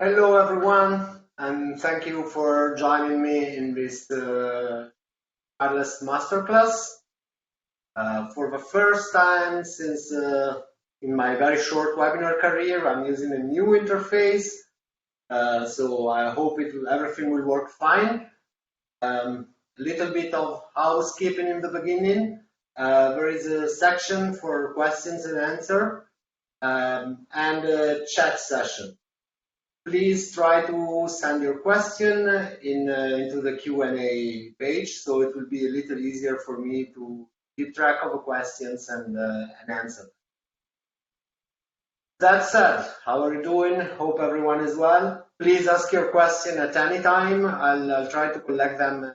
Hello, everyone, and thank you for joining me in this wireless masterclass. For the first time since in my very short webinar career, I'm using a new interface, so I hope everything will work fine. A little bit of housekeeping in the beginning. There is a section for questions and answer and a chat session. Please try to send your question into the Q&A page, so it will be a little easier for me to keep track of the questions and answer. That said, how are you doing? Hope everyone is well. Please ask your question at any time. I'll try to collect them as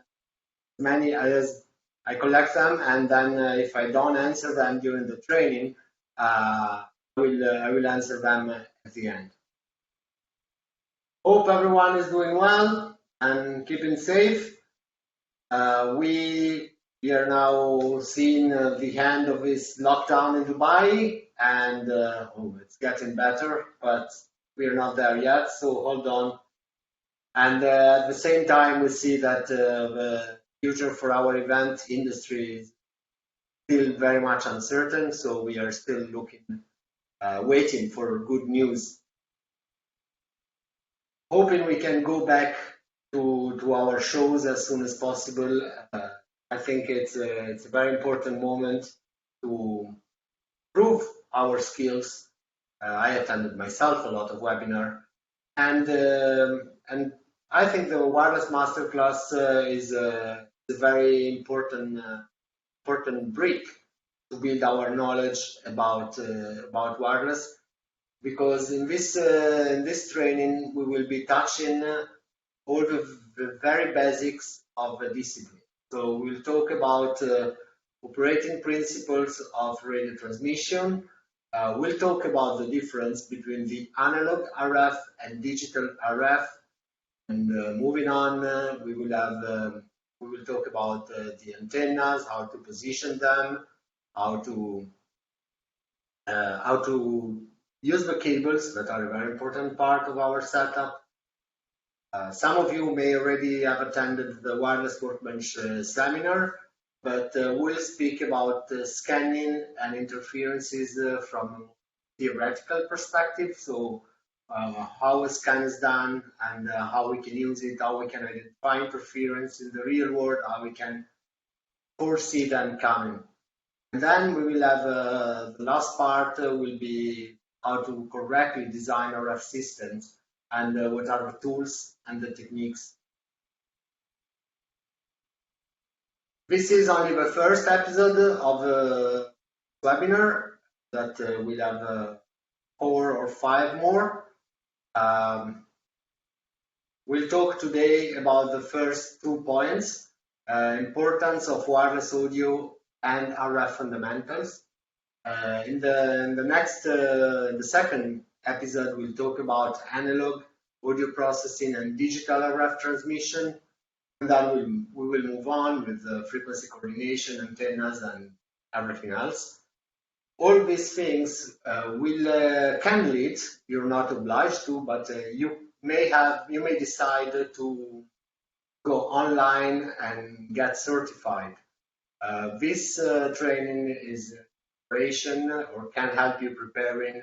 many as I collect them, and then if I don't answer them during the training, I will answer them at the end. Hope everyone is doing well and keeping safe. We are now seeing the end of this lockdown in Dubai, and it's getting better, but we are not there yet, so hold on. And at the same time, we see that the future for our event industry is still very much uncertain, so we are still waiting for good news. Hoping we can go back to our shows as soon as possible. I think it's a very important moment to prove our skills. I attended myself a lot of webinar, and I think the wireless masterclass is a very important brick to build our knowledge about wireless, because in this training we will be touching all the very basics of the discipline. So we'll talk about operating principles of radio transmission. We'll talk about the difference between the analog RF and digital RF. And moving on, we will talk about the antennas, how to position them, how to use the cables that are a very important part of our setup. Some of you may already have attended the wireless workbench seminar, but we'll speak about scanning and interferences from a theoretical perspective. So how a scan is done and how we can use it, how we can identify interference in the real world, how we can foresee them coming. And then we will have the last part will be how to correctly design RF systems and what are the tools and the techniques. This is only the first episode of the webinar that we'll have 4 or 5 more. We'll talk today about the first 2 points, importance of wireless audio and RF fundamentals. In the second episode, we'll talk about analog audio processing and digital RF transmission, and then we will move on with frequency coordination, antennas, and everything else. All these things can lead. You're not obliged to, but you may decide to go online and get certified. This training is preparation or can help you preparing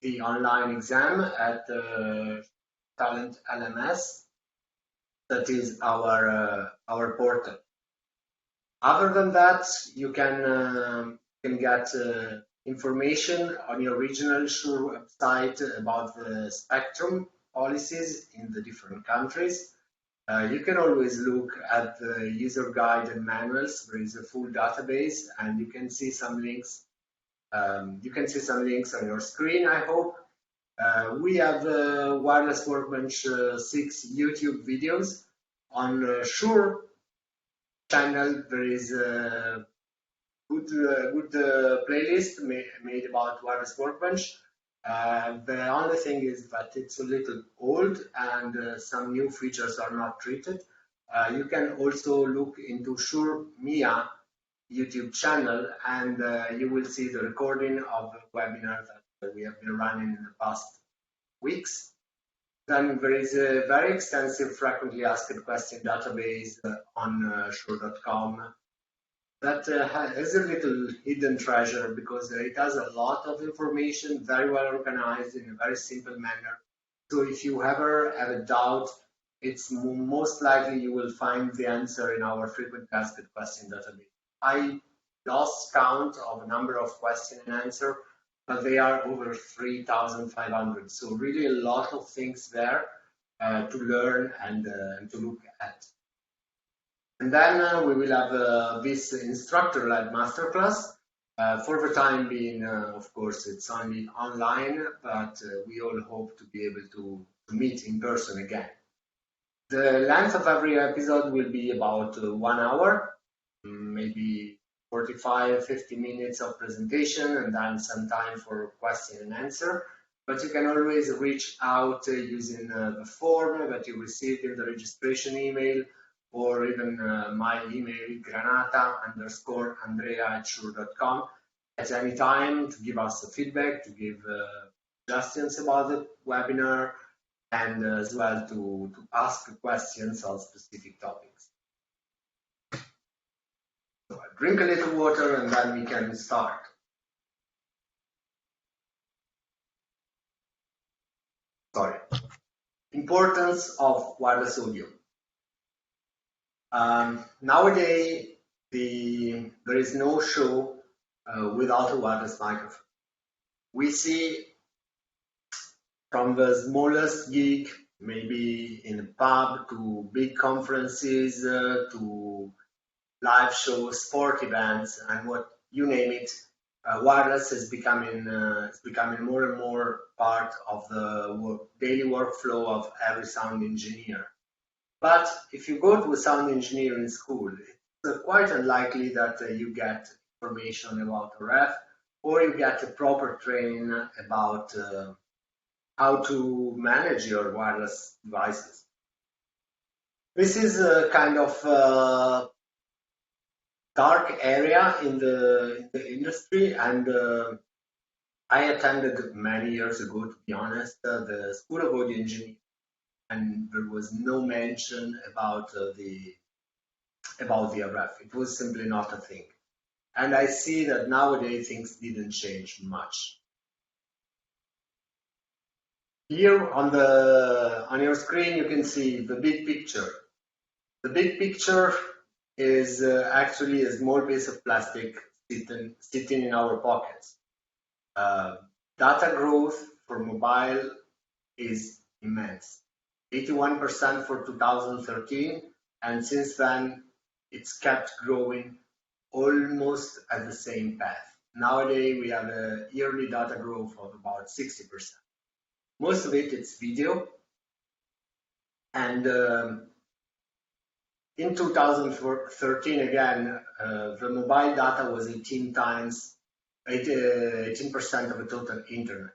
the online exam at Talent LMS. That is our portal. Other than that, you can get information on your regional Shure website about the spectrum policies in the different countries. You can always look at the user guide and manuals. There is a full database, and you can see some links. You can see some links on your screen, I hope. We have Wireless Workbench 6 YouTube videos. On Shure channel, there is a good playlist made about Wireless Workbench. The only thing is that it's a little old and some new features are not treated. You can also look into Shure Mia YouTube channel, and you will see the recording of the webinar that we have been running in the past weeks. Then there is a very extensive frequently asked question database on Shure.com that is a little hidden treasure because it has a lot of information, very well organized in a very simple manner. So if you ever have a doubt, it's most likely you will find the answer in our frequently asked question database. I lost count of a number of question and answer, but they are over 3,500. So really a lot of things there to learn and to look at. And then we will have this instructor-led masterclass. For the time being, of course, it's only online, but we all hope to be able to meet in person again. The length of every episode will be about 1 hour, maybe 45, 50 minutes of presentation, and then some time for question and answer. But you can always reach out using the form that you received in the registration email, or even my email, granata_andrea@shure.com, at any time to give us a feedback, to give suggestions about the webinar, and as well to ask questions on specific topics. So I drink a little water and then we can start. Sorry. Importance of wireless audio. Nowadays, there is no show without a wireless microphone. We see from the smallest gig, maybe in a pub, to big conferences, to live shows, sport events, and what you name it, wireless is becoming more and more part of the daily workflow of every sound engineer. But if you go to a sound engineering school, it's quite unlikely that you get information about RF, or you get a proper training about how to manage your wireless devices. This is a kind of dark area in the industry, and I attended many years ago, to be honest, the School of Audio Engineering, and there was no mention about the RF. It was simply not a thing. And I see that nowadays things didn't change much. Here on your screen you can see the big picture. The big picture is actually a small piece of plastic sitting in our pockets. Data growth for mobile is immense. 81% for 2013, and since then it's kept growing almost at the same path. Nowadays we have a yearly data growth of about 60%. Most of it is video, and in 2013 again, the mobile data was 18% of the total internet.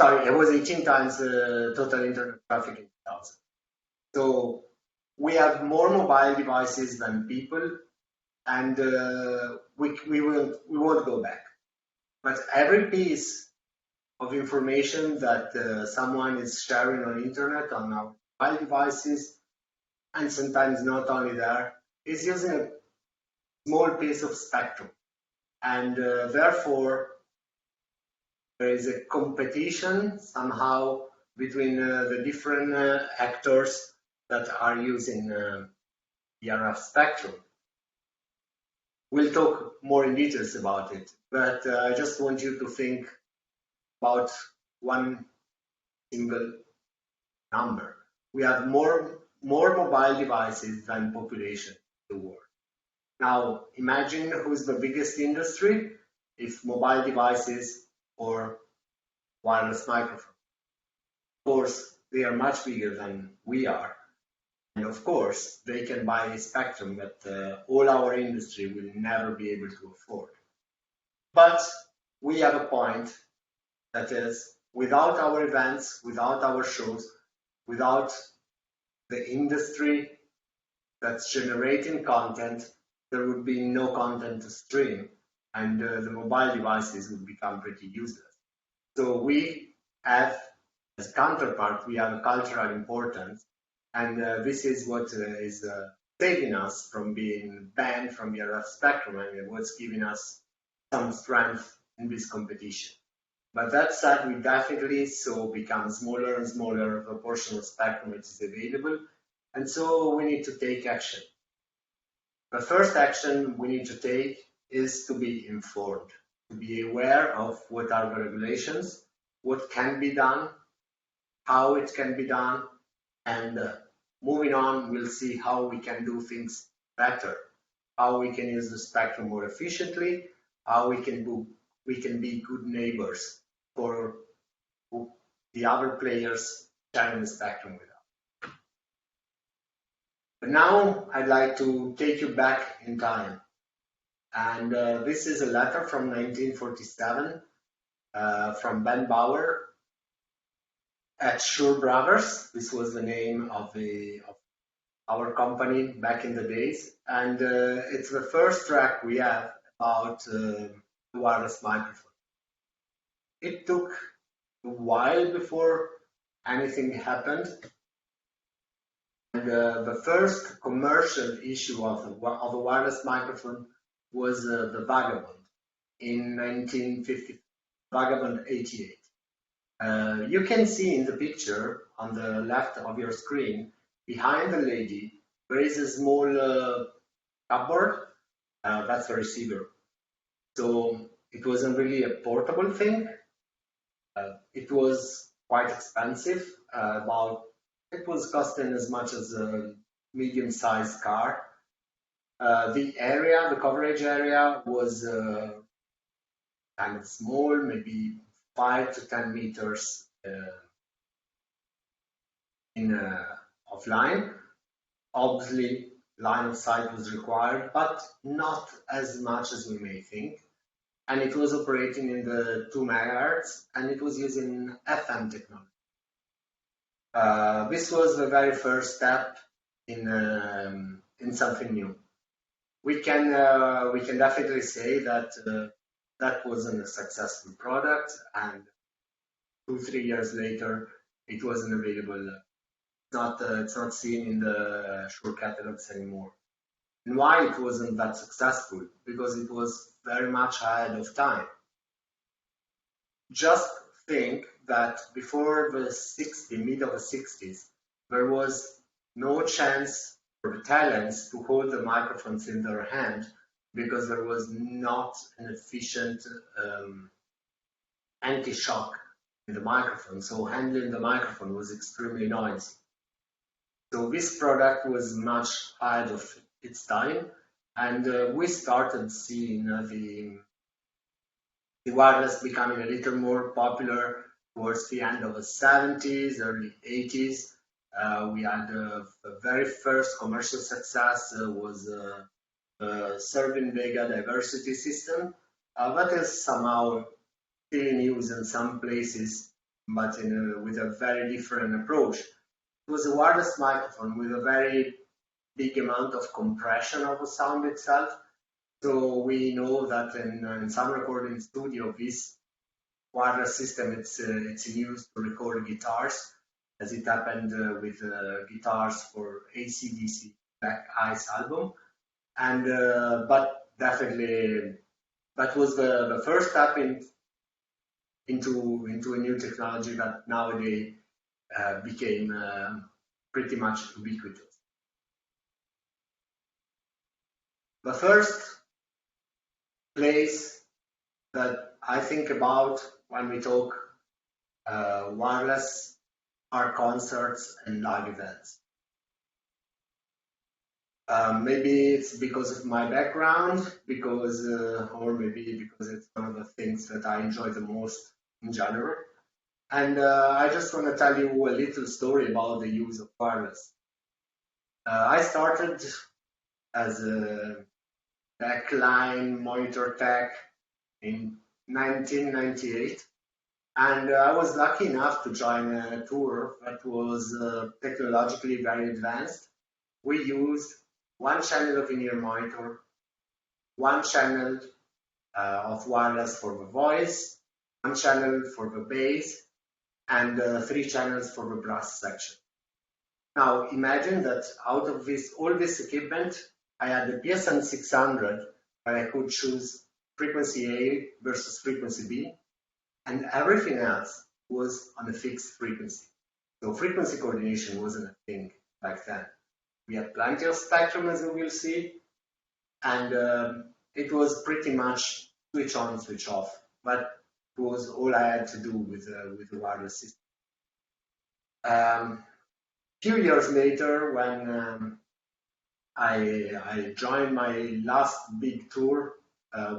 Sorry, it was 18 times total internet traffic in 2000. So we have more mobile devices than people, and we won't go back. But every piece of information that someone is sharing on internet, on our mobile devices, and sometimes not only there, is using a small piece of spectrum. And therefore, there is a competition somehow between the different actors that are using the RF spectrum. We'll talk more in details about it, but I just want you to think about one single number. We have more mobile devices than population in the world. Now imagine who's the biggest industry, if mobile devices or wireless microphone. Of course, they are much bigger than we are. And of course, they can buy a spectrum that all our industry will never be able to afford. But we have a point, that is, without our events, without our shows, without the industry that's generating content, there would be no content to stream, and the mobile devices would become pretty useless. So we have as a counterpart, we have a cultural importance, and this is what is saving us from being banned from the RF spectrum, and what's giving us some strength in this competition. But that said, we definitely saw become smaller and smaller proportion of spectrum which is available, and so we need to take action. The first action we need to take is to be informed, to be aware of what are the regulations, what can be done, how it can be done, and moving on, we'll see how we can do things better, how we can use the spectrum more efficiently, how we can be good neighbors for the other players sharing the spectrum with us. But now I'd like to take you back in time. And this is a letter from 1947 from Ben Bauer at Shure Brothers. This was the name of our company back in the days. And it's the first track we have about the wireless microphone. It took a while before anything happened. And the first commercial issue of a wireless microphone was the Vagabond in 1950, Vagabond 88. You can see in the picture on the left of your screen, behind the lady, there is a small cupboard. That's the receiver. So it wasn't really a portable thing. It was quite expensive. It was costing as much as a medium-sized car. The coverage area was kind of small, maybe 5 to 10 meters offline. Obviously, line of sight was required, but not as much as we may think. And it was operating in the 2 megahertz, and it was using FM technology. This was the very first step in something new. We can definitely say that that wasn't a successful product, and 2-3 years later, it wasn't available. It's not seen in the Shure catalogs anymore. And why it wasn't that successful? Because it was very much ahead of time. Just think that before the mid of the 60s, there was no chance for the talents to hold the microphones in their hand because there was not an efficient anti-shock in the microphone. So handling the microphone was extremely noisy. So this product was much ahead of its time, and we started seeing the wireless becoming a little more popular towards the end of the 70s, early 80s. We had the very first commercial success was the Serving Vega diversity system. That is somehow still in use in some places, but with a very different approach. It was a wireless microphone with a very big amount of compression of the sound itself. So we know that in some recording studio, this wireless system it's in use to record guitars, as it happened with guitars for AC/DC Black Ice album, and but definitely that was the first step into a new technology that nowadays became pretty much ubiquitous. The first place that I think about when we talk wireless are concerts and live events. Maybe it's because of my background, or maybe because it's one of the things that I enjoy the most in general. And I just want to tell you a little story about the use of wireless. I started as a backline monitor tech in 1998, and I was lucky enough to join a tour that was technologically very advanced. We used one channel of in-ear monitor, one channel of wireless for the voice, one channel for the bass, and 3 channels for the brass section. Now imagine that out of all this equipment, I had the PSN 600 where I could choose frequency A versus frequency B, and everything else was on a fixed frequency. So frequency coordination wasn't a thing back then. We had plenty of spectrum, as we will see, and it was pretty much switch on, switch off. But it was all I had to do with the wireless system. Few years later, when I joined my last big tour,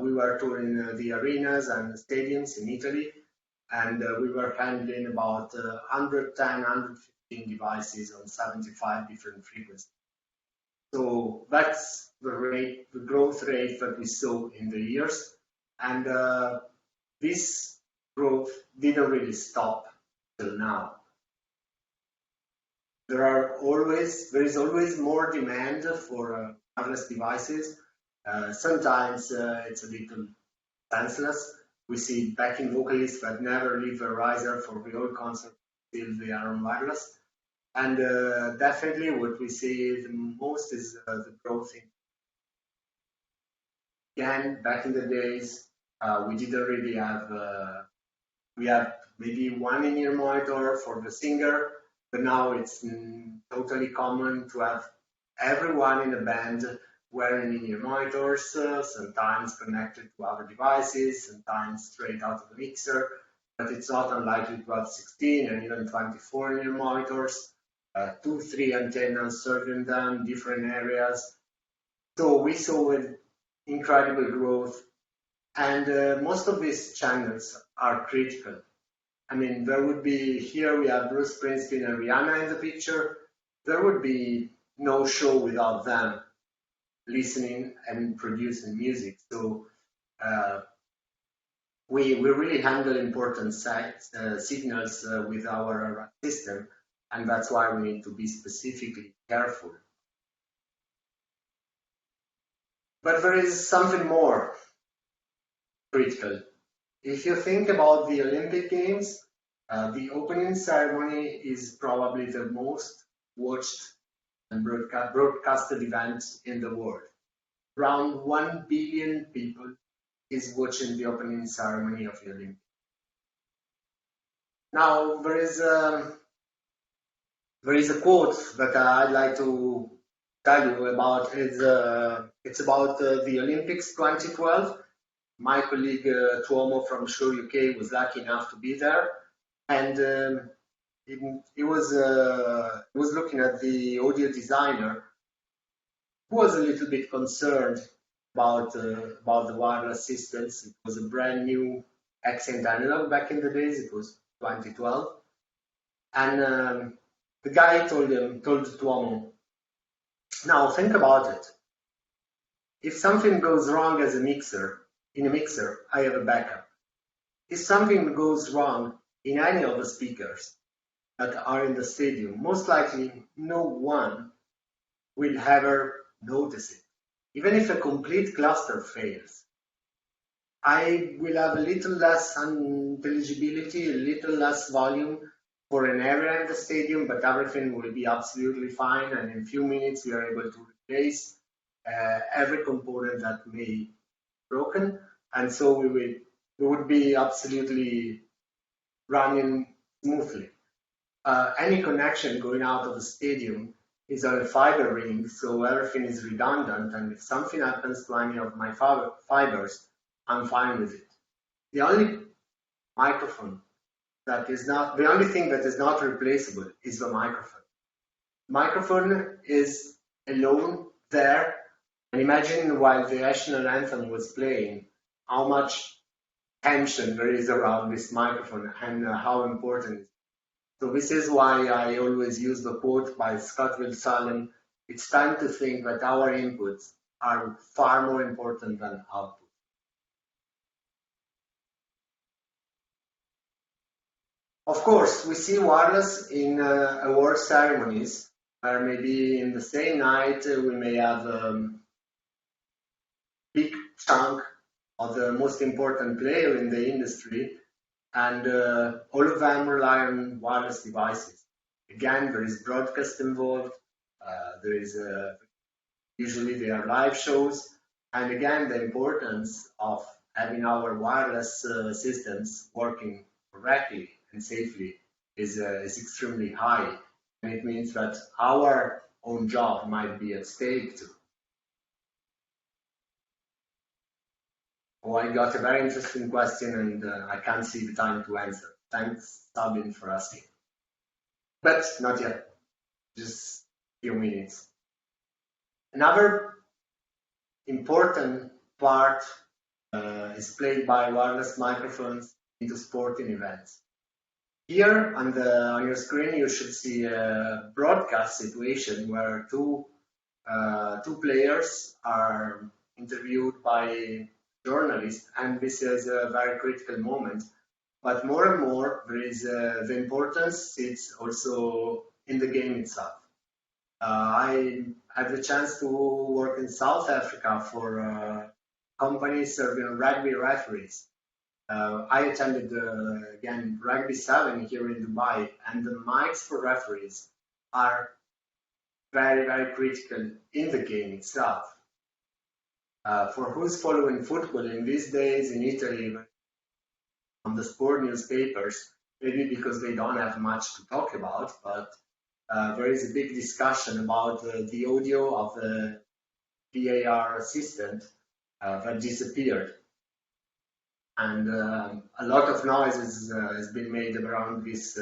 we were touring the arenas and stadiums in Italy, and we were handling about 110, 115 devices on 75 different frequencies. So that's the rate, the growth rate that we saw in the years, and this growth didn't really stop till now. There is always more demand for wireless devices. Sometimes it's a little senseless. We see backing vocalists that never leave a riser for the whole concert till they are on wireless. And definitely what we see the most is the growth in. Again, back in the days, we didn't really have, we had maybe one in-ear monitor for the singer, but now it's totally common to have everyone in the band wearing in-ear monitors, sometimes connected to other devices, sometimes straight out of the mixer, but it's not unlikely to have 16 and even 24 in-ear monitors, 2-3 antennas serving them, different areas. So we saw an incredible growth, and most of these channels are critical. I mean, there would be, here we have Bruce Springsteen and Rihanna in the picture. There would be no show without them listening and producing music. So we really handle important signals with our system, and that's why we need to be specifically careful. But there is something more critical. If you think about the Olympic Games, the opening ceremony is probably the most watched and broadcasted event in the world. Around 1 billion people is watching the opening ceremony of the Olympics. Now, there is a quote that I'd like to tell you about. It's about the Olympics 2012. My colleague Tuomo from Shure UK was lucky enough to be there, and he was looking at the audio designer, who was a little bit concerned about the wireless systems. It was a brand new accent analog back in the days. It was 2012, and the guy told Tuomo, now think about it. If something goes wrong in a mixer, I have a backup. If something goes wrong in any of the speakers that are in the stadium, most likely no one will ever notice it. Even if a complete cluster fails, I will have a little less intelligibility, a little less volume for an area in the stadium, but everything will be absolutely fine, and in a few minutes we are able to replace every component that may be broken, and so we would be absolutely running smoothly. Any connection going out of the stadium is on a fiber ring, so everything is redundant, and if something happens to any of my fibers, I'm fine with it. The only microphone the only thing that is not replaceable is the microphone. Microphone is alone there, and imagine while the national anthem was playing, how much tension there is around this microphone and how important it is. So this is why I always use the quote by Scott Will-Salem, it's time to think that our inputs are far more important than outputs. Of course, we see wireless in award ceremonies, where maybe in the same night we may have a big chunk of the most important player in the industry and all of them rely on wireless devices. Again, there is broadcast involved. There is usually there are live shows, and again, the importance of having our wireless systems working correctly and safely is extremely high, and it means that our own job might be at stake too. Oh, I got a very interesting question, and I can't see the time to answer. Thanks, Sabine, for asking. But not yet, just a few minutes. Another important part is played by wireless microphones into sporting events. Here on your screen, you should see a broadcast situation where two players are interviewed by journalists, and this is a very critical moment. But more and more, there is the importance sits also in the game itself. I had the chance to work in South Africa for a company serving rugby referees. I attended again Rugby 7 here in Dubai, and the mics for referees are very, very critical in the game itself. For who's following football in these days in Italy, on the sport newspapers, maybe because they don't have much to talk about, but there is a big discussion about the audio of the VAR assistant that disappeared. And a lot of noise has been made around this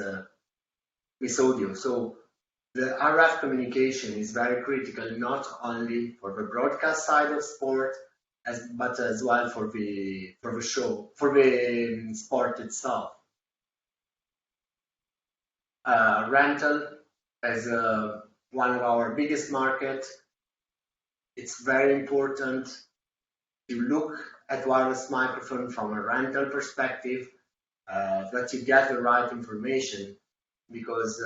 audio. So the RF communication is very critical, not only for the broadcast side of sport, but as well for the show, for the sport itself. Rental as one of our biggest market. It's very important to look at wireless microphone from a rental perspective, that you get the right information, because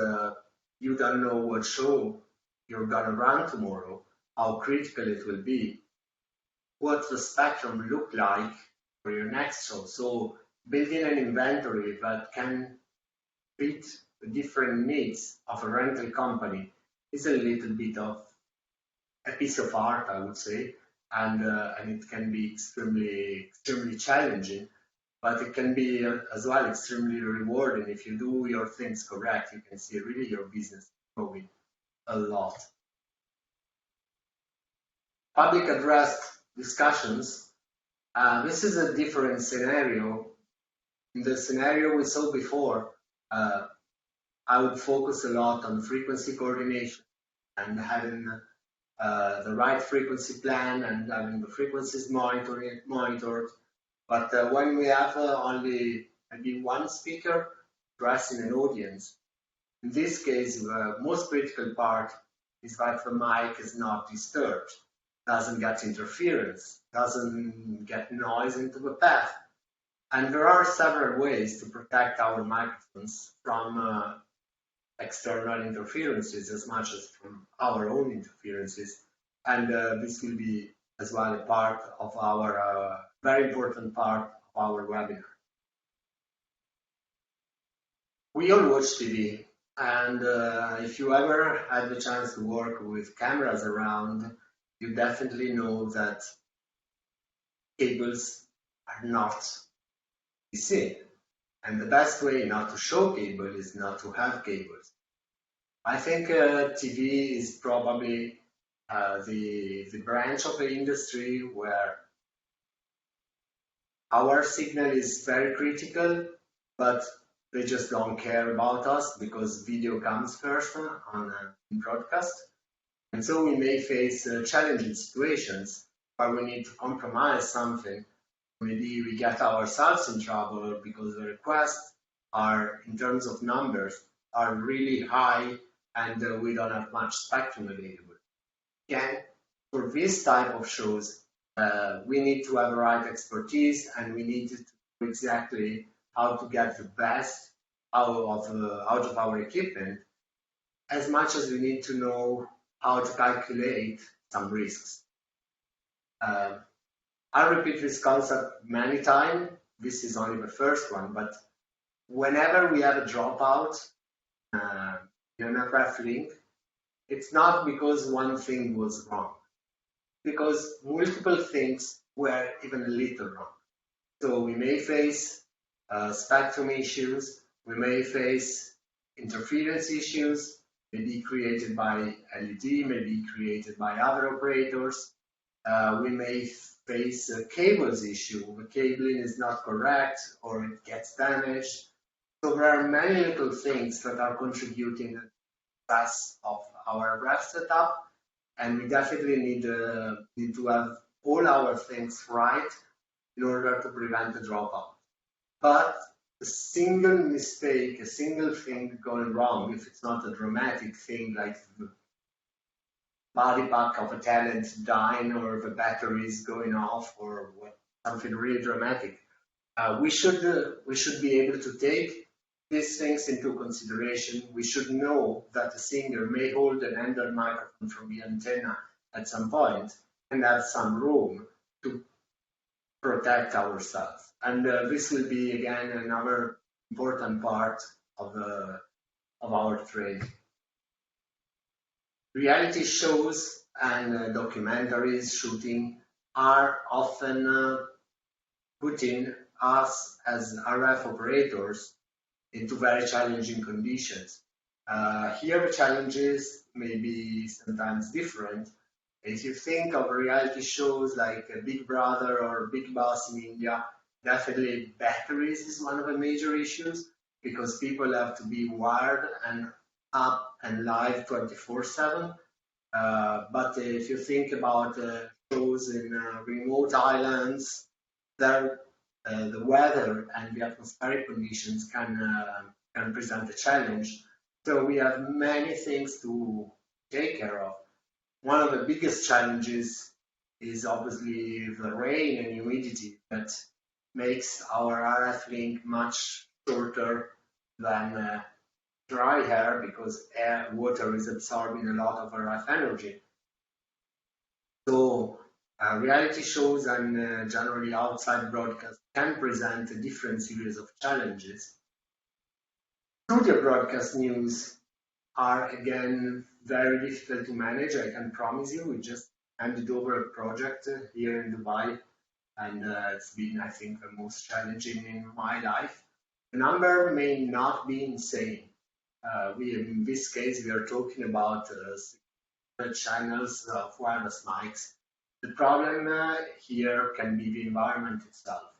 you don't know what show you're gonna run tomorrow, how critical it will be, what the spectrum look like for your next show. So building an inventory that can fit the different needs of a rental company is a little bit of a piece of art, I would say, and it can be extremely challenging, but it can be as well extremely rewarding if you do your things correct. You can see really your business growing a lot. Public address discussions. This is a different scenario. In the scenario we saw before, I would focus a lot on frequency coordination and having the right frequency plan and having the frequencies monitored. But when we have only maybe one speaker addressing an audience, in this case, the most critical part is that the mic is not disturbed, doesn't get interference, doesn't get noise into the path. And there are several ways to protect our microphones from external interferences as much as from our own interferences. And this will be as well a part of our very important part of our webinar. We all watch TV, and if you ever had the chance to work with cameras around, you definitely know that cables are not to be seen. And the best way not to show cable is not to have cables. I think TV is probably the branch of the industry where our signal is very critical, but they just don't care about us because video comes first on broadcast. And so we may face challenging situations where we need to compromise something. Maybe we get ourselves in trouble because the requests are, in terms of numbers, are really high, and we don't have much spectrum available. Again, for this type of shows, we need to have the right expertise, and we need to know exactly how to get the best out of our equipment, as much as we need to know how to calculate some risks. I repeat this concept many times. This is only the first one, but whenever we have a dropout in an RF link, it's not because one thing was wrong, because multiple things were even a little wrong. So we may face spectrum issues, we may face interference issues, maybe created by LED, maybe created by other operators. We may face a cables issue, the cabling is not correct or it gets damaged. So there are many little things that are contributing to the success of our RF setup, and we definitely need to have all our things right in order to prevent the dropout. But a single mistake, a single thing going wrong, if it's not a dramatic thing like the body pack of a talent dying or the batteries going off or something really dramatic, we should be able to take these things into consideration. We should know that a singer may hold an end microphone from the antenna at some point and have some room to protect ourselves. And this will be again another important part of our training. Reality shows and documentaries shooting are often putting us as RF operators into very challenging conditions. Here the challenges may be sometimes different. If you think of reality shows like Big Brother or Big Boss in India, definitely batteries is one of the major issues because people have to be wired and up and live 24/7. But if you think about shows in remote islands, there the weather and the atmospheric conditions can present a challenge. So we have many things to take care of. One of the biggest challenges is obviously the rain and humidity that makes our RF link much shorter than dry air because water is absorbing a lot of RF energy. So reality shows and generally outside broadcast can present a different series of challenges. Studio broadcast news are again very difficult to manage. I can promise you. We just handed over a project here in Dubai, and it's been, I think, the most challenging in my life. The number may not be insane. In this case, we are talking about 600 channels of wireless mics. The problem here can be the environment itself.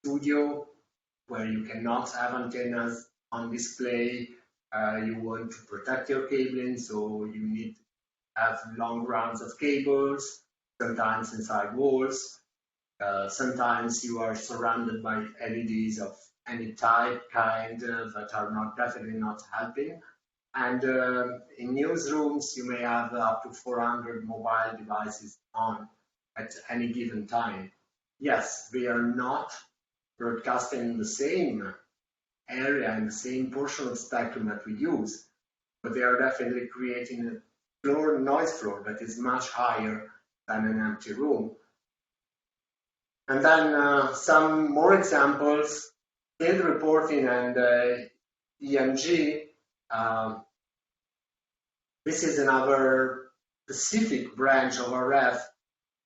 Studio, where you cannot have antennas on display, you want to protect your cabling, so you need to have long rounds of cables, sometimes inside walls. Sometimes you are surrounded by LEDs of any type, kind, that are definitely not helping. And in newsrooms, you may have up to 400 mobile devices on at any given time. Yes, they are not broadcasting in the same area and the same portion of spectrum that we use, but they are definitely creating a noise floor that is much higher than an empty room. And then some more examples, field reporting and EMG. This is another specific branch of RF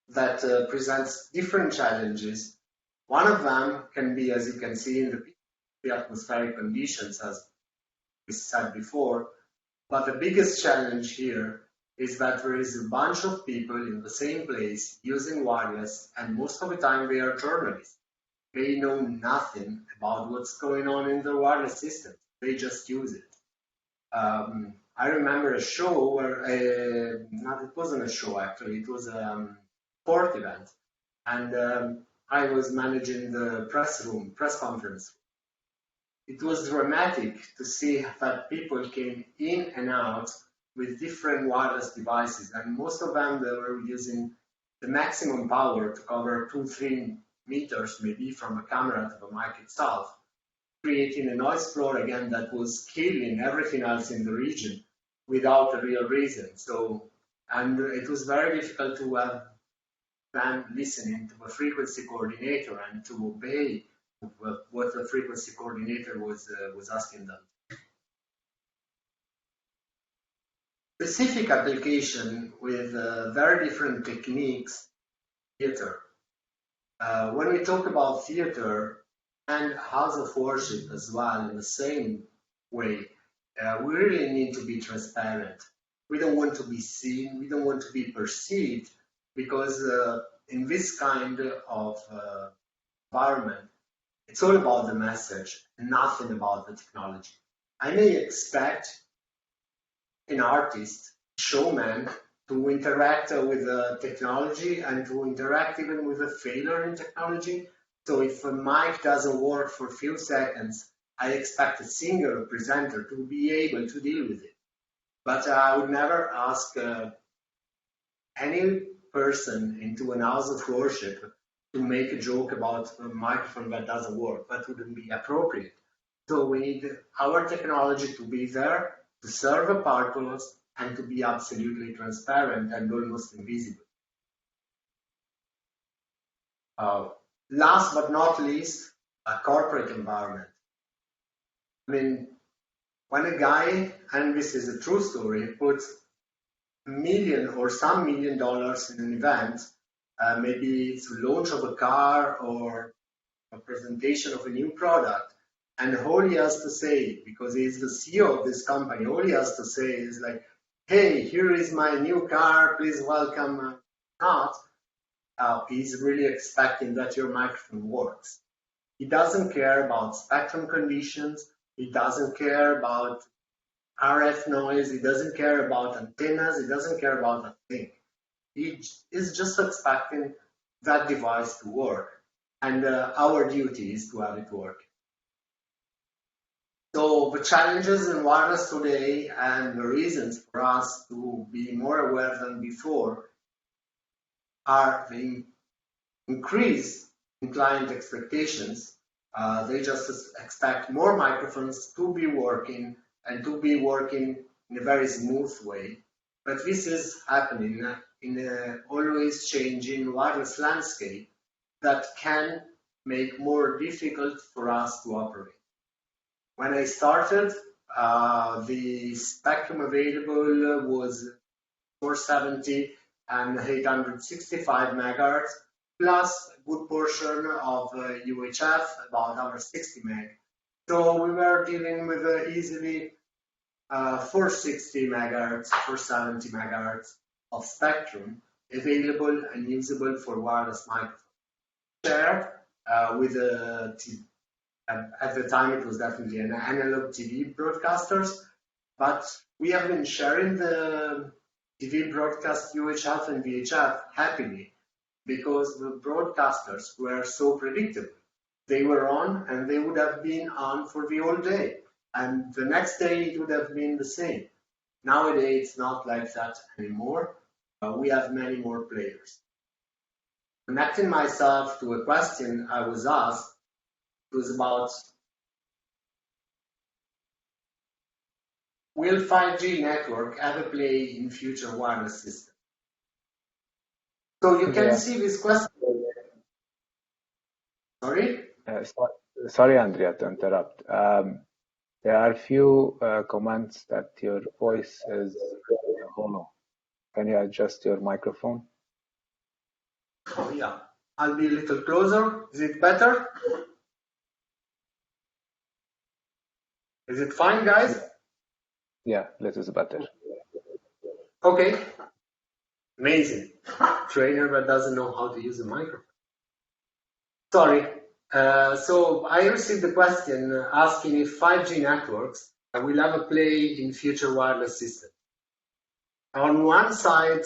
that presents different challenges. One of them can be, as you can see in the atmospheric conditions, as we said before. But the biggest challenge here is that there is a bunch of people in the same place using wireless, and most of the time they are journalists. They know nothing about what's going on in the wireless system. They just use it. I remember a show where, it wasn't a show actually, it was a sport event. And I was managing the press conference. It was dramatic to see that people came in and out with different wireless devices, and most of them they were using the maximum power to cover 2-3 meters maybe from the camera to the mic itself, creating a noise floor again that was killing everything else in the region without a real reason. And it was very difficult to have them listening to the frequency coordinator and to obey what the frequency coordinator was asking them. Specific application with very different techniques. Theater. When we talk about theater and house of worship as well, in the same way, we really need to be transparent. We don't want to be seen, we don't want to be perceived, because in this kind of environment, it's all about the message, nothing about the technology. I may expect an artist, showman, to interact with technology and to interact even with a failure in technology. So if a mic doesn't work for a few seconds, I expect a singer or presenter to be able to deal with it. But I would never ask any person into an house of worship to make a joke about a microphone that doesn't work. That wouldn't be appropriate. So we need our technology to be there to serve a purpose and to be absolutely transparent and almost invisible. Last but not least, a corporate environment. I mean, when a guy, and this is a true story, puts $1 million or some $1 million in an event, maybe it's a launch of a car or a presentation of a new product, and all he has to say, because he's the CEO of this company, all he has to say is like, hey, here is my new car, please welcome. Not, he's really expecting that your microphone works. He doesn't care about spectrum conditions, he doesn't care about RF noise, he doesn't care about antennas, he doesn't care about a thing. He is just expecting that device to work, and our duty is to have it work. So the challenges in wireless today and the reasons for us to be more aware than before are the increase in client expectations. They just expect more microphones to be working and to be working in a very smooth way. But this is happening in an always changing wireless landscape that can make more difficult for us to operate. When I started, the spectrum available was 470 and 865 megahertz, plus a good portion of UHF, about 160 meg. So we were dealing with easily 460 megahertz, 470 megahertz of spectrum available and usable for wireless microphones. Shared with a at the time it was definitely an analog TV broadcasters, but we have been sharing the TV broadcast UHF and VHF happily because the broadcasters were so predictable. They were on and they would have been on for the whole day, and the next day it would have been the same. Nowadays it's not like that anymore. We have many more players. Connecting myself to a question I was asked, it was about, will 5G network ever play in future wireless systems? So you can see this question. Sorry? Sorry, Andrea, to interrupt. There are a few comments that your voice is hollow. Can you adjust your microphone? Oh, yeah. I'll be a little closer. Is it better? Is it fine, guys? Yeah, little better. Okay. Amazing. Trainer that doesn't know how to use a microphone. Sorry. So I received a question asking if 5G networks will have a play in future wireless systems. On one side,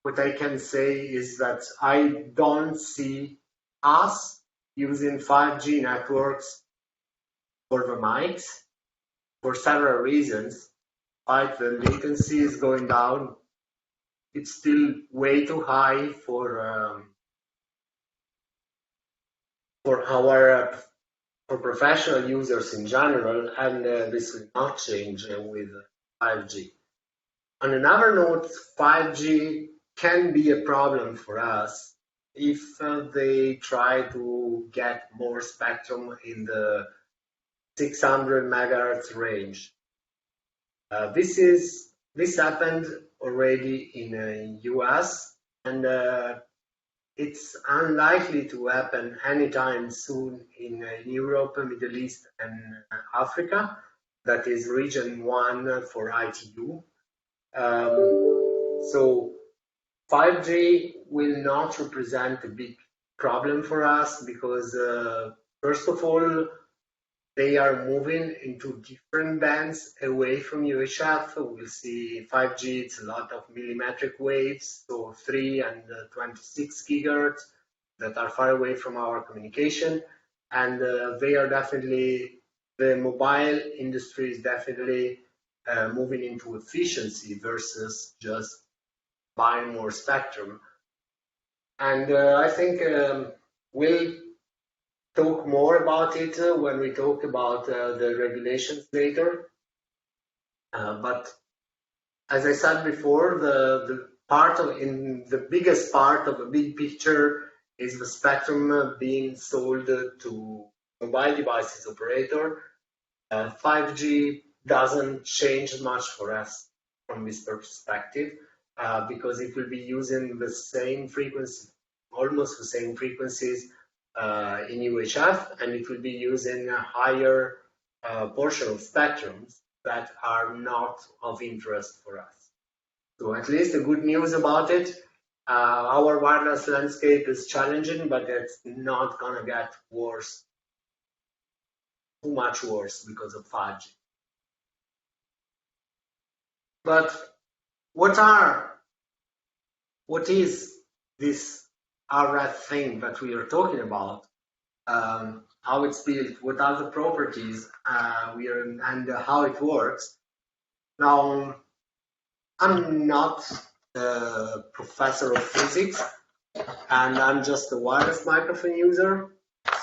what I can say is that I don't see us using 5G networks for the mics for several reasons. Like the latency is going down. It's still way too high for professional users in general, and this will not change with 5G. On another note, 5G can be a problem for us if they try to get more spectrum in the 600 megahertz range. This happened already in US, and it's unlikely to happen anytime soon in Europe, Middle East, and Africa. That is region 1 for ITU. So 5G will not represent a big problem for us because, first of all, they are moving into different bands away from UHF. We'll see 5G, it's a lot of millimetric waves, so 3 and 26 gigahertz that are far away from our communication. And they are definitely, the mobile industry is definitely moving into efficiency versus just buying more spectrum. And I think we'll talk more about it when we talk about the regulations later. But as I said before, the biggest part of the big picture is the spectrum being sold to mobile devices operator. 5G doesn't change much for us from this perspective because it will be using the same frequency, almost the same frequencies in UHF, and it will be using a higher portion of spectrums that are not of interest for us. So at least the good news about it, our wireless landscape is challenging, but it's not gonna get worse, too much worse because of 5G. But what is this RF thing that we are talking about? How it's built, what are the properties and how it works. Now, I'm not a professor of physics, and I'm just a wireless microphone user.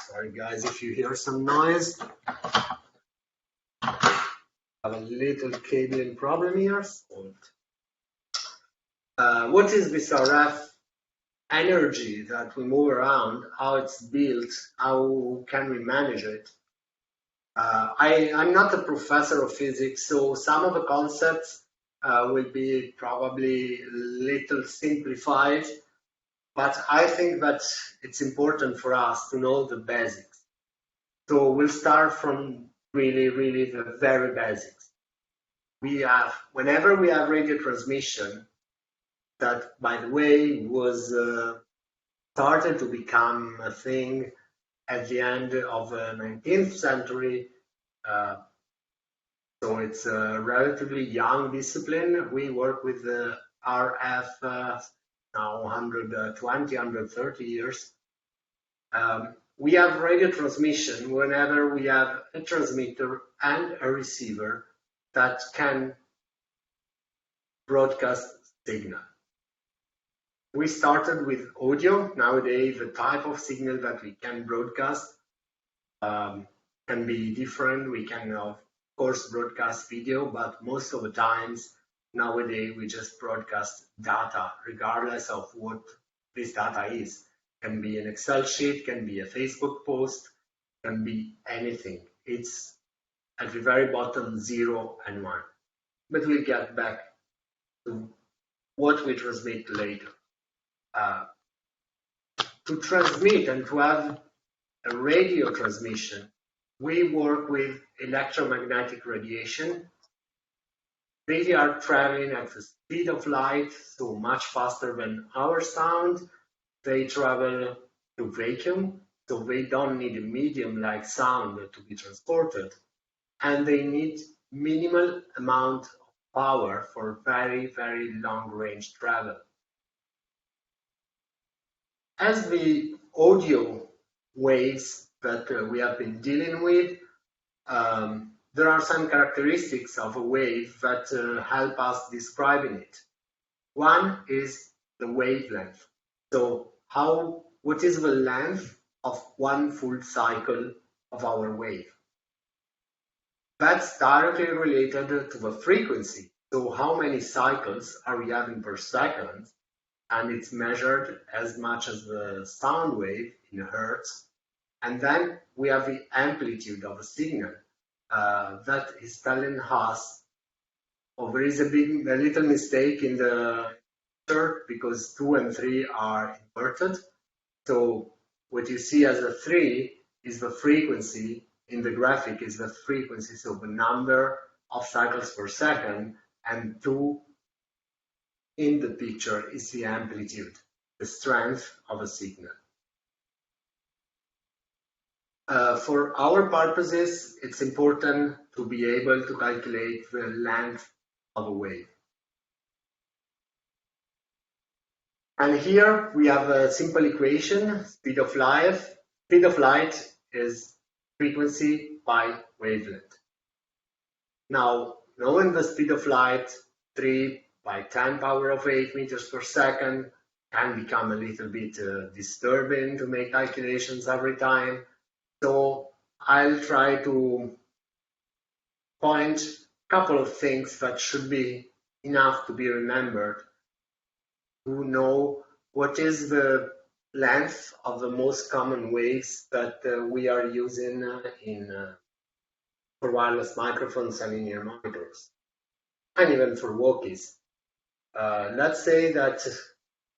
Sorry guys if you hear some noise. I have a little cabling problem here. What is this RF energy that we move around, how it's built, how can we manage it? I'm not a professor of physics, so some of the concepts will be probably a little simplified, but I think that it's important for us to know the basics. So we'll start from really the very basics. Whenever we have radio transmission, that by the way was started to become a thing at the end of the 19th century. So it's a relatively young discipline. We work with the RF now 120, 130 years. We have radio transmission whenever we have a transmitter and a receiver that can broadcast signal. We started with audio. Nowadays, the type of signal that we can broadcast can be different. We can, of course, broadcast video, but most of the times nowadays we just broadcast data, regardless of what this data is. Can be an Excel sheet, can be a Facebook post, can be anything. It's at the very bottom 0 and 1. But we'll get back to what we transmit later. To transmit and to have a radio transmission, we work with electromagnetic radiation. They are traveling at the speed of light, so much faster than our sound. They travel to vacuum, so they don't need a medium like sound to be transported. And they need minimal amount of power for very long range travel. As the audio waves that we have been dealing with, there are some characteristics of a wave that help us describing it. One is the wavelength. So what is the length of one full cycle of our wave? That's directly related to the frequency. So how many cycles are we having per second? and it's measured as much as the sound wave in hertz. And then we have the amplitude of a signal that is telling us, oh, there is a little mistake in the chart because 2 and 3 are inverted. So what you see as a 3 is the frequency in the graphic, is the frequency, so the number of cycles per second, and 2 in the picture is the amplitude, the strength of a signal. For our purposes, it's important to be able to calculate the length of a wave. And here we have a simple equation, speed of light. Speed of light is frequency by wavelength. Now, knowing the speed of light, 3 by 10 power of 8 meters per second, can become a little bit disturbing to make calculations every time. So I'll try to point a couple of things that should be enough to be remembered to know what is the length of the most common waves that we are using for wireless microphones and in-ear monitors, and even for walkies. Let's say that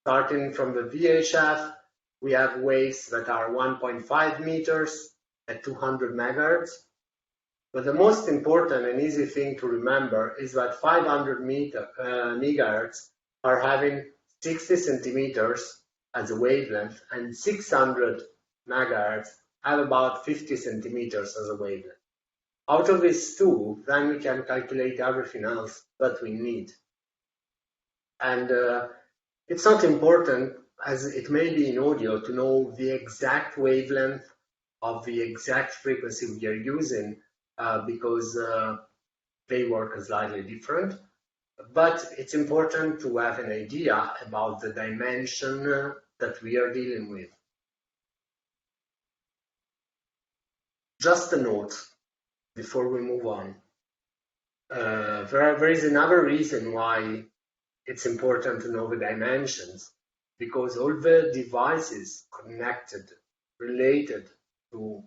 starting from the VHF, we have waves that are 1.5 meters at 200 megahertz. But the most important and easy thing to remember is that 500 megahertz are having 60 centimeters as a wavelength, and 600 megahertz have about 50 centimeters as a wavelength. Out of these two, then we can calculate everything else that we need. And it's not important, as it may be in audio, to know the exact wavelength of the exact frequency we are using because they work slightly different. But it's important to have an idea about the dimension that we are dealing with. Just a note before we move on. There is another reason why it's important to know the dimensions, because all the devices connected, related to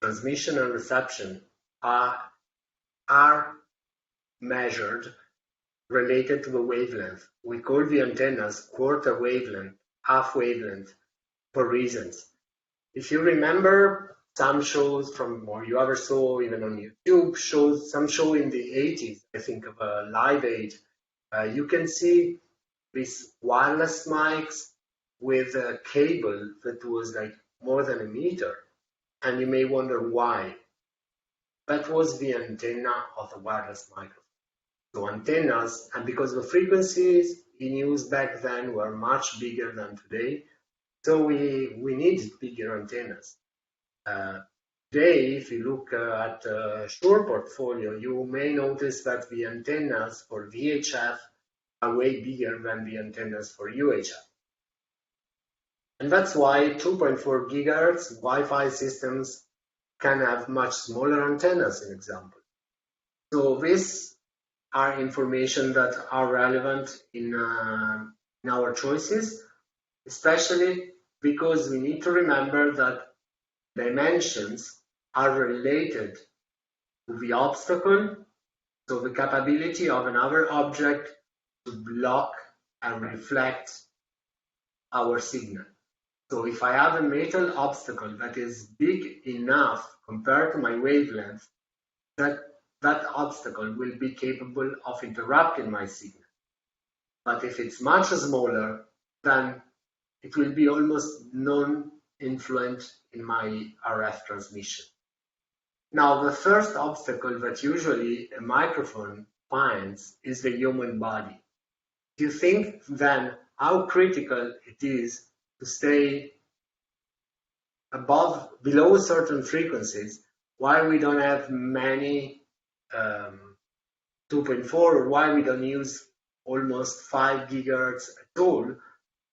transmission and reception are measured related to the wavelength. We call the antennas quarter wavelength, half wavelength for reasons. If you remember some shows from, or you ever saw even on YouTube, some show in the 80s, I think of a Live Aid, you can see these wireless mics with a cable that was like more than a meter. And you may wonder why. That was the antenna of the wireless microphone. So antennas, and because the frequencies in use back then were much bigger than today, so we needed bigger antennas. Today, if you look at Shure portfolio, you may notice that the antennas for VHF are way bigger than the antennas for UHF. And that's why 2.4 gigahertz Wi-Fi systems can have much smaller antennas, in example. So these are information that are relevant in our choices, especially because we need to remember that dimensions are related to the obstacle, so the capability of another object to block and reflect our signal. So if I have a metal obstacle that is big enough compared to my wavelength, that obstacle will be capable of interrupting my signal. But if it's much smaller, then it will be almost non-influent in my RF transmission. Now, the first obstacle that usually a microphone finds is the human body. Do you think then how critical it is to stay below certain frequencies, why we don't have many 2.4, or why we don't use almost 5 gigahertz at all?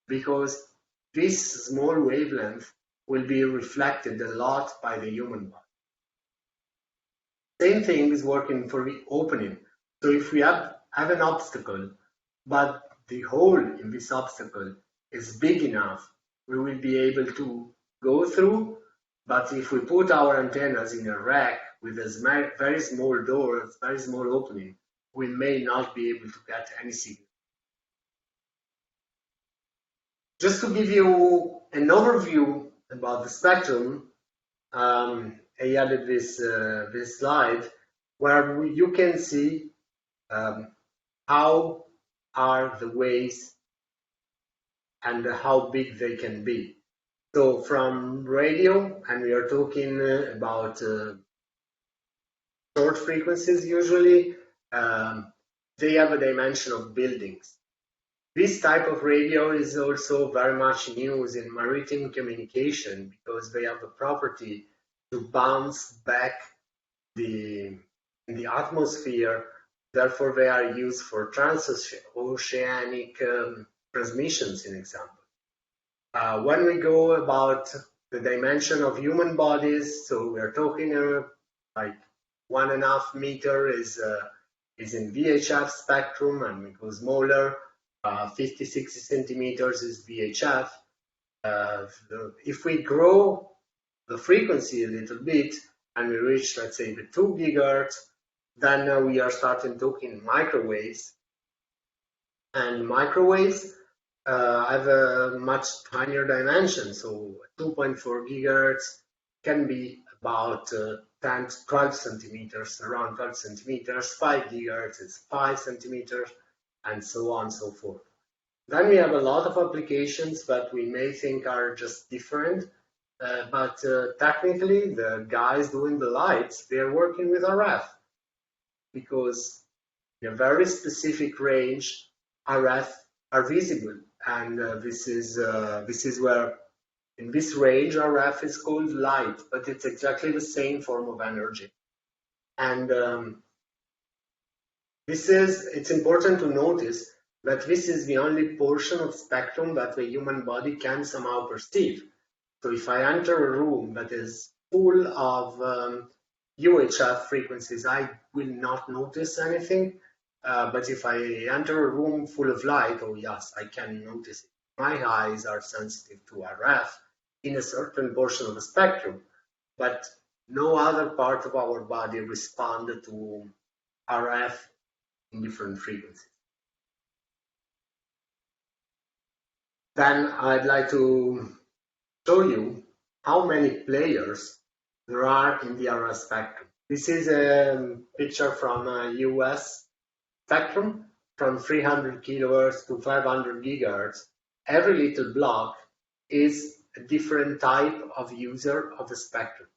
Because this small wavelength will be reflected a lot by the human body. Same thing is working for the opening. So if we have an obstacle, but the hole in this obstacle is big enough, we will be able to go through. But if we put our antennas in a rack with a very small door, very small opening, we may not be able to get any signal. Just to give you an overview about the spectrum, I added this slide where you can see how are the waves and how big they can be. So from radio, and we are talking about short frequencies usually, they have a dimension of buildings. This type of radio is also very much used in maritime communication because they have the property to bounce back in the atmosphere. Therefore, they are used for transoceanic transmissions, in example. When we go about the dimension of human bodies, so we are talking like 1.5 meter is in VHF spectrum, and we go smaller. 50, 60 centimeters is VHF. If we grow the frequency a little bit and we reach, let's say, the 2 gigahertz, then we are starting talking microwaves. And microwaves have a much tinier dimension. So 2.4 gigahertz can be about 10 to 12 centimeters, around 12 centimeters. 5 gigahertz is 5 centimeters, and so on and so forth. Then we have a lot of applications that we may think are just different, but technically the guys doing the lights, they're working with RF because in a very specific range, RF are visible, and this is where in this range RF is called light, but it's exactly the same form of energy. And it's important to notice that this is the only portion of spectrum that the human body can somehow perceive. So if I enter a room that is full of UHF frequencies, I will not notice anything. But if I enter a room full of light, oh yes, I can notice it. My eyes are sensitive to RF in a certain portion of the spectrum, but no other part of our body responds to RF in different frequencies. Then I'd like to show you how many players there are in the RF spectrum. This is a picture from a US spectrum from 300 kilohertz to 500 gigahertz. Every little block is a different type of user of the spectrum.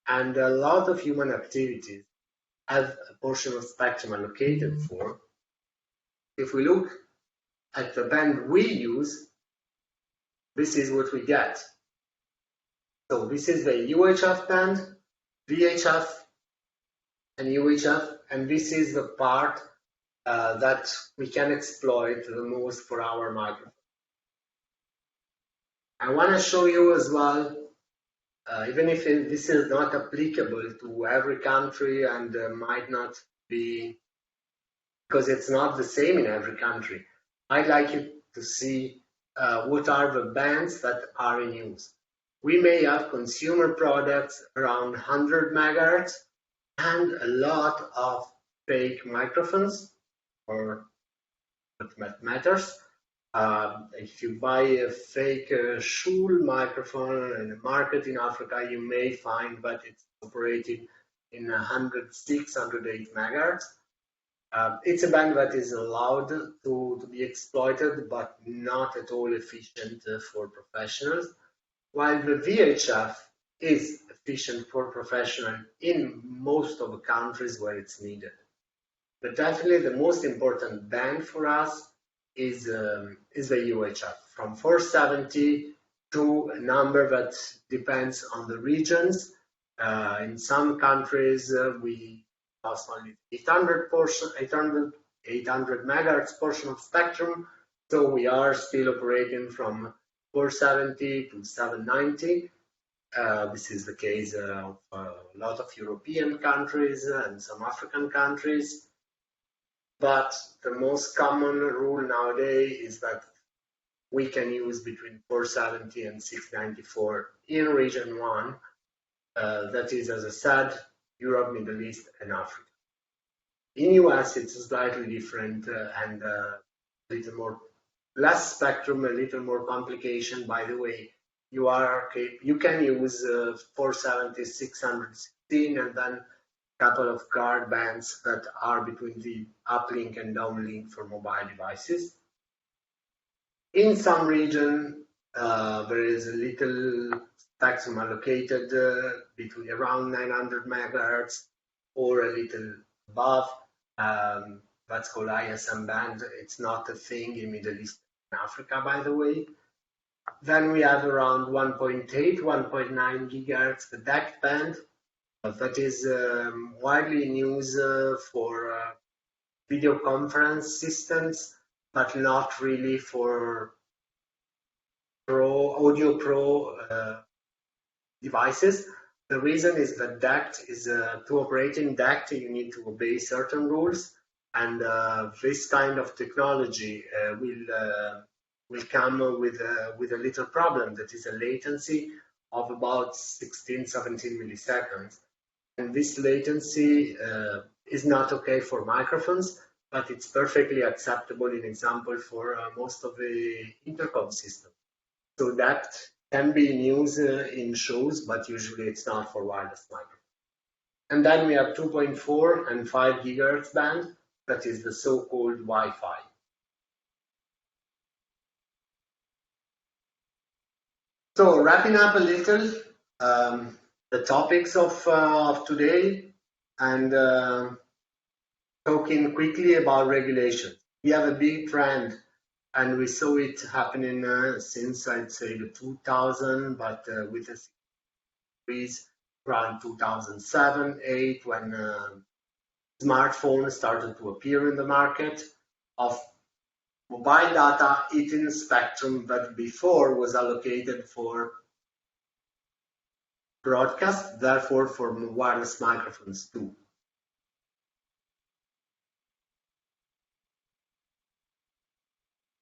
And a lot of human activities have a portion of spectrum allocated for. If we look at the band we use, this is what we get. So this is the UHF band, VHF, and UHF, and this is the part that we can exploit the most for our microphone. I want to show you as well, even if this is not applicable to every country and might not be, because it's not the same in every country, I'd like you to see what are the bands that are in use. We may have consumer products around 100 megahertz and a lot of fake microphones, or what matters. If you buy a fake Shure microphone in the market in Africa, you may find that it's operating in 106, 108 megahertz. It's a band that is allowed to be exploited, but not at all efficient for professionals, while the VHF is efficient for professional in most of the countries where it's needed. But definitely the most important band for us is the UHF, from 470 to a number that depends on the regions. In some countries, we lost only 800 megahertz portion of spectrum, so we are still operating from 470 to 790. This is the case of a lot of European countries and some African countries. but the most common rule nowadays is that we can use between 470 and 694 in region 1, that is, as I said, Europe, Middle East, and Africa. In US, it's slightly different and a little more less spectrum, a little more complication. By the way, you can use 470, 616, and then a couple of guard bands that are between the uplink and downlink for mobile devices. In some region, there is a little spectrum allocated between around 900 megahertz or a little above. That's called ISM band. It's not a thing in Middle East and Africa, by the way. Then we have around 1.8, 1.9 gigahertz, the DECT band. That is widely in use for video conference systems, but not really for Audio Pro devices. The reason is that DACT is to operate in DACT, you need to obey certain rules, and this kind of technology will come with a little problem, that is a latency of about 16, 17 milliseconds. And this latency is not okay for microphones, but it's perfectly acceptable, in example, for most of the intercom systems. So that can be in use in shows, but usually it's not for wireless microphone. And then we have 2.4 and 5 gigahertz band, that is the so-called Wi-Fi. So wrapping up a little, the topics of today, and talking quickly about regulation. We have a big trend, and we saw it happening since, I'd say, the 2000, but with a increase around 2007, 8, when smartphones started to appear in the market, of mobile data eating spectrum that before was allocated for broadcast, therefore for wireless microphones too.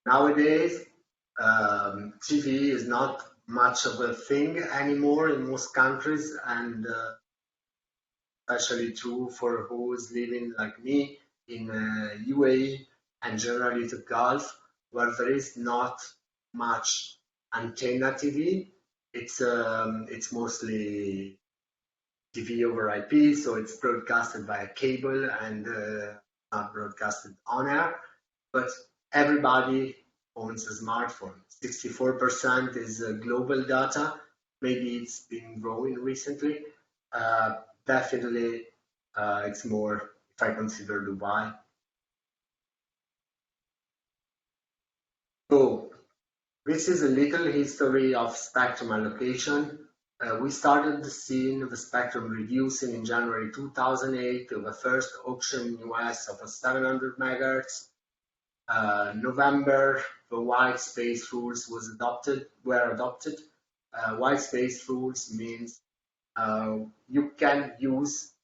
Nowadays, TV is not much of a thing anymore in most countries, and especially true for who is living like me in UAE and generally the Gulf, where there is not much antenna TV. It's mostly TV over IP, so it's broadcasted via cable and not broadcasted on air. But everybody owns a smartphone. 64% is global data. Maybe it's been growing recently. Definitely, it's more if I consider Dubai. So this is a little history of spectrum allocation. We started seeing the spectrum reducing in January 2008 to the first auction in US of 700 megahertz. November, the white space rules were adopted. White space rules means you can use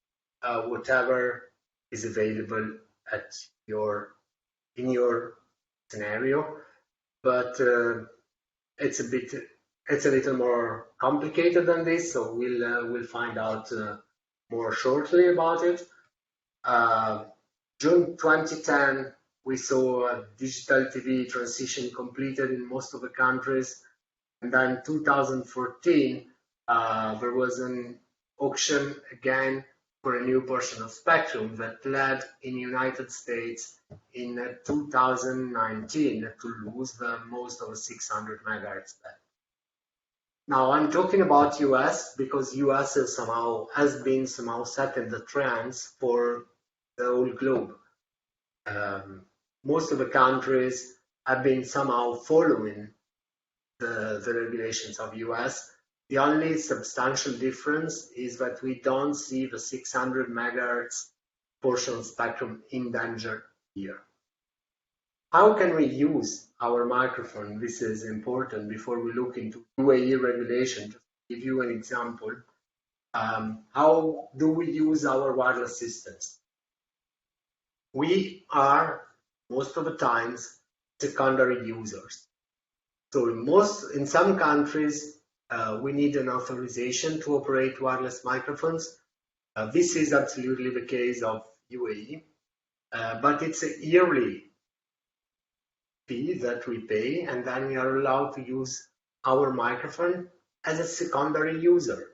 whatever is available in your scenario, but it's a little more complicated than this. So we'll find out more shortly about it. June 2010, we saw a digital TV transition completed in most of the countries. And then 2014, there was an auction again for a new portion of spectrum that led in the United States in 2019 to lose the most of the 600 megahertz band. Now I'm talking about US because US has been somehow setting the trends for the whole globe. Most of the countries have been somehow following the regulations of US. The only substantial difference is that we don't see the 600 megahertz portion of spectrum in danger here. How can we use our microphone? This is important before we look into UAE regulation. Just to give you an example, how do we use our wireless systems? we are most of the times secondary users. So in some countries, we need an authorization to operate wireless microphones. This is absolutely the case of UAE, but it's a yearly fee that we pay, and then we are allowed to use our microphone as a secondary user.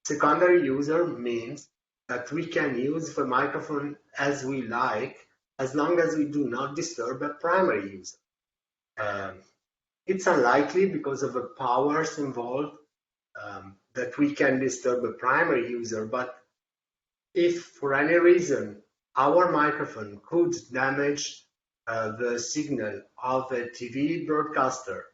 Secondary user means that we can use the microphone as we like, as long as we do not disturb a primary user. Um, it's unlikely because of the powers involved that we can disturb a primary user, but if for any reason our microphone could damage the signal of a TV broadcaster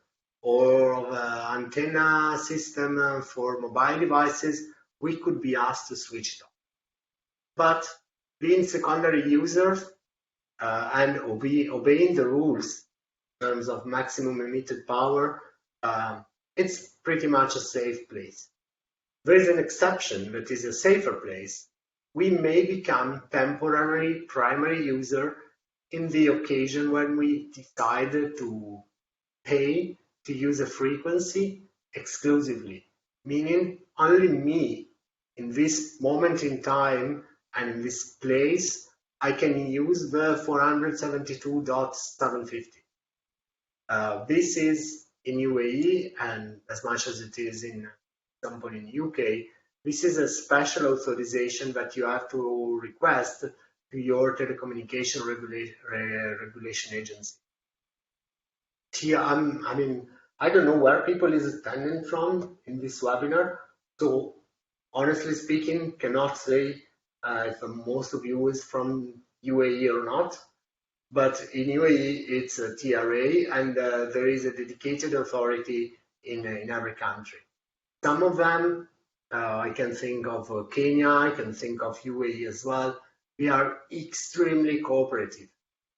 or the antenna system for mobile devices, we could be asked to switch it off. But being secondary users and obeying the rules in terms of maximum emitted power, it's pretty much a safe place. There is an exception that is a safer place. We may become temporary primary user in the occasion when we decide to pay to use a frequency exclusively, meaning only me in this moment in time and in this place, I can use the 472.750. This is in UAE, and as much as it is in example in UK, this is a special authorization that you have to request to your telecommunication regulation agency. Here, I don't know where people is attending from in this webinar, so honestly speaking, cannot say if most of you is from UAE or not. But in UAE, it's a TRA, and there is a dedicated authority in every country. Some of them, I can think of Kenya, I can think of UAE as well. We are extremely cooperative.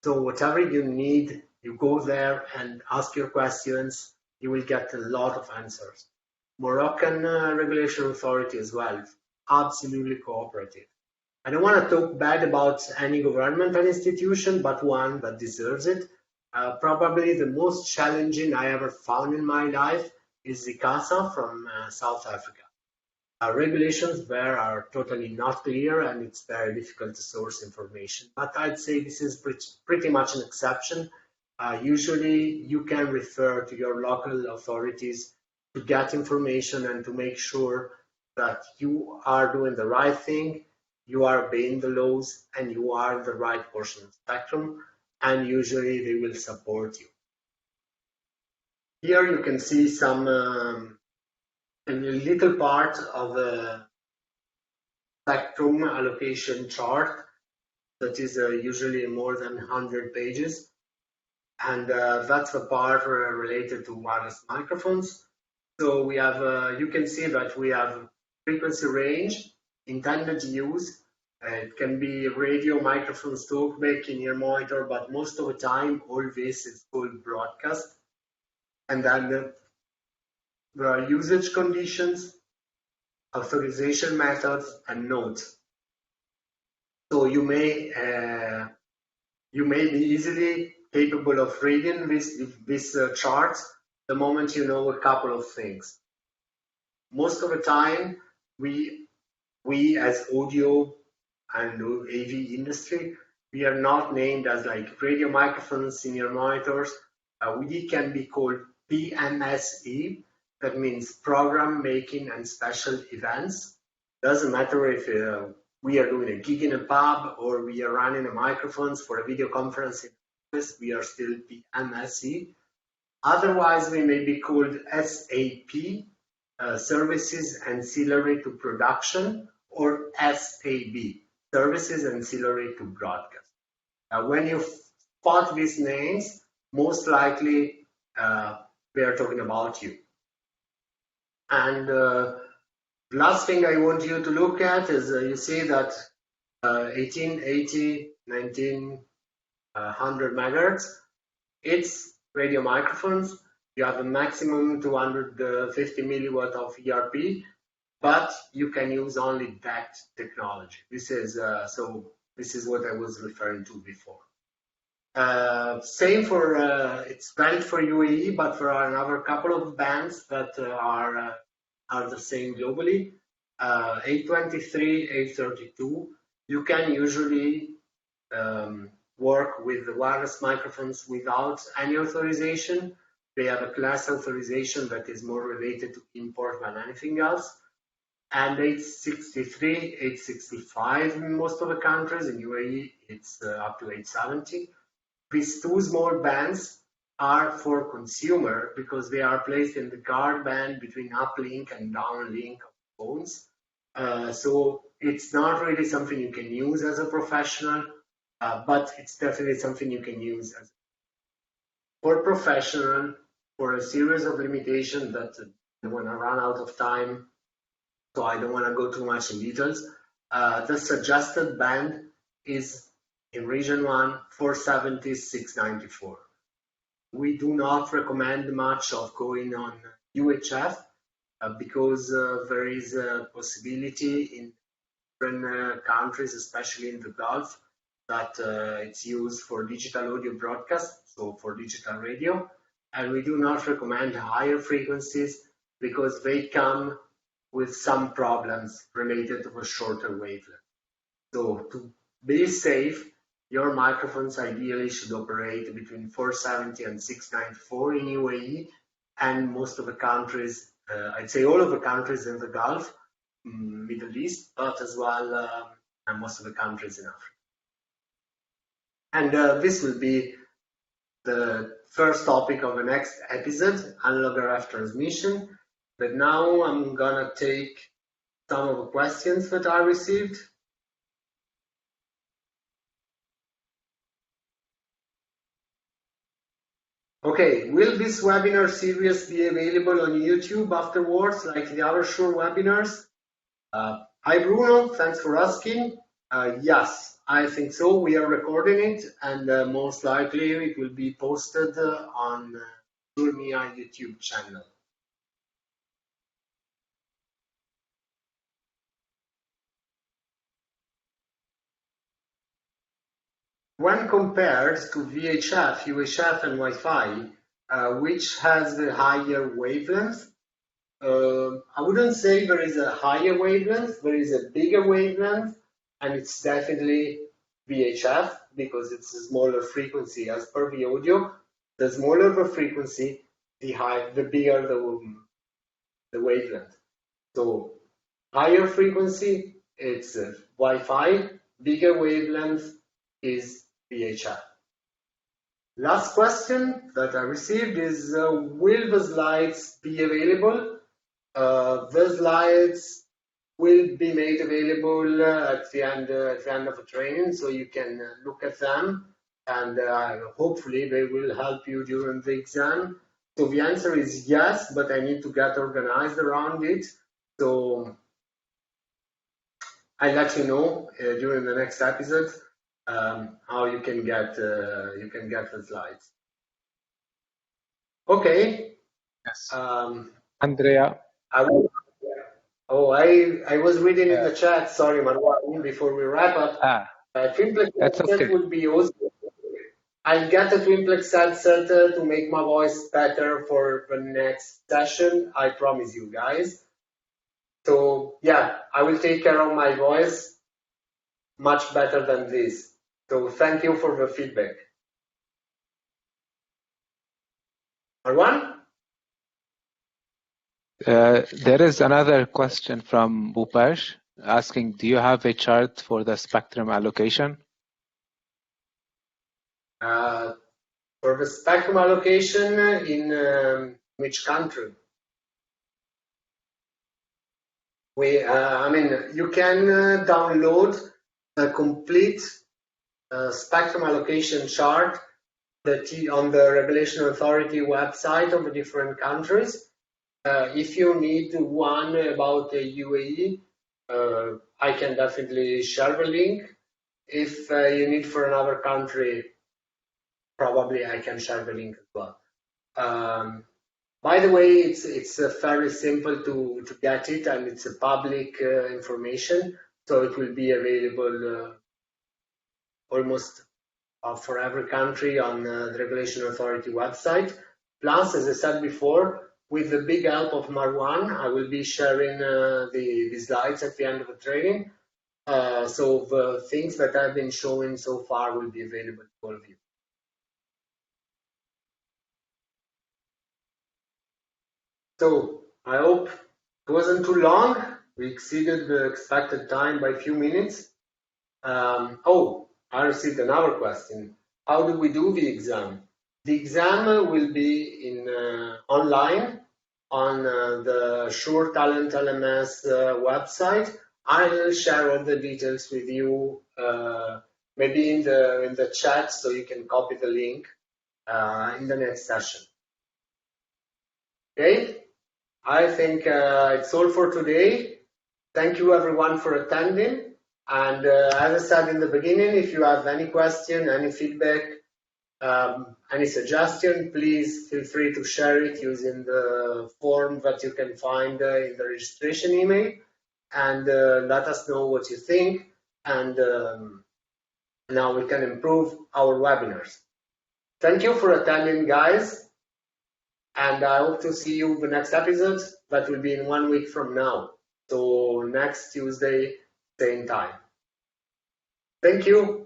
So whatever you need, you go there and ask your questions, you will get a lot of answers. Moroccan regulation authority as well, absolutely cooperative. I don't want to talk bad about any governmental institution, but one that deserves it. Probably the most challenging I ever found in my life is the CASA from South Africa. Our regulations there are totally not clear and it's very difficult to source information. But I'd say this is pretty much an exception. Usually you can refer to your local authorities to get information and to make sure that you are doing the right thing, you are obeying the laws, and you are in the right portion of the spectrum, and usually they will support you. Here you can see some a little part of the spectrum allocation chart that is usually more than 100 pages, and that's the part related to wireless microphones. So we have, you can see that we have frequency range, intended use. It can be radio, microphone, talkback, in-ear monitor, but most of the time, all this is called broadcast. And then there are usage conditions, authorization methods, and nodes. So you may be easily capable of reading this chart the moment you know a couple of things. Most of the time, we as audio and AV industry, we are not named as like radio microphones, in-ear monitors. We can be called PMSE, that means program making and special events. Doesn't matter if we are doing a gig in a pub or we are running a microphones for a video conference in office, we are still PMSE. Otherwise, we may be called SAP, Services Ancillary to Production, or SAB, Services Ancillary to Broadcast. When you spot these names, most likely we are talking about you. And the last thing I want you to look at is you see that 1880, 1900 megahertz, it's radio microphones. You have a maximum 250 milliwatt of ERP, but you can use only that technology. This is so This is what I was referring to before. Same for, it's valid for UAE, but for another couple of bands that are the same globally. 823, 832, you can usually work with the wireless microphones without any authorization. They have a class authorization that is more related to import than anything else. And 863, 865 in most of the countries. In UAE, it's up to 870. These two small bands are for consumer because they are placed in the guard band between uplink and downlink of phones. So it's not really something you can use as a professional, but it's definitely something you can use as for professional, for a series of limitations that I want to run out of time, so I don't want to go too much in details. The suggested band is in region 1, 470, 694. We do not recommend much of going on UHF because there is a possibility in different countries, especially in the Gulf, that it's used for digital audio broadcast, so for digital radio. And we do not recommend higher frequencies because they come with some problems related to a shorter wavelength. So to be safe, your microphones ideally should operate between 470 and 694 in UAE and most of the countries, I'd say all of the countries in the Gulf, Middle East, but as well and most of the countries in Africa. And this will be the first topic of the next episode, analog RF transmission. But now I'm gonna take some of the questions that I received. Okay, will this webinar series be available on YouTube afterwards, like the other Shure webinars? Hi Bruno, thanks for asking. Yes, I think so. We are recording it, and most likely it will be posted on Shure Mia YouTube channel. When compared to VHF, UHF, and Wi-Fi, which has the higher wavelength? I wouldn't say there is a higher wavelength, there is a bigger wavelength, and it's definitely VHF because it's a smaller frequency. As per the audio, the smaller the frequency, the bigger the wavelength. So higher frequency, it's Wi-Fi, bigger wavelength is VHF. Last question that I received is, will the slides be available? The slides will be made available at the end of the training, so you can look at them, and hopefully they will help you during the exam. So the answer is yes, but I need to get organized around it. So I'll let you know during the next episode how you can get the slides. Okay. Yes. Andrea. I was reading in the chat. Sorry, Marwan. Before we wrap up, Twimplex headset would be awesome. I'll get a Twimplex headset to make my voice better for the next session. I promise you guys. So yeah, I will take care of my voice much better than this. So thank you for the feedback. Marwan? There is another question from Bhupesh asking, do you have a chart for the spectrum allocation? For the spectrum allocation in which country? I mean, you can download a complete spectrum allocation chart on the Regulation Authority website of the different countries. If you need one about the UAE, I can definitely share the link. If you need for another country, probably I can share the link as well. By the way, it's fairly simple to get it, and it's a public information, so it will be available almost for every country on the Regulation Authority website. Plus, as I said before, with the big help of Marwan, I will be sharing the slides at the end of the training. So the things that I've been showing so far will be available to all of you. So I hope it wasn't too long. We exceeded the expected time by a few minutes. Oh, I received another question. How do we do the exam? The exam will be in online on the Shure Talent LMS website. I'll share all the details with you, maybe in the chat, so you can copy the link in the next session. Okay, I think it's all for today. Thank you everyone for attending. And as I said in the beginning, if you have any question, any feedback, any suggestion, please feel free to share it using the form that you can find in the registration email, and let us know what you think, and now we can improve our webinars. Thank you for attending, guys, and I hope to see you in the next episode. That will be in 1 week from now. So next Tuesday, same time. Thank you.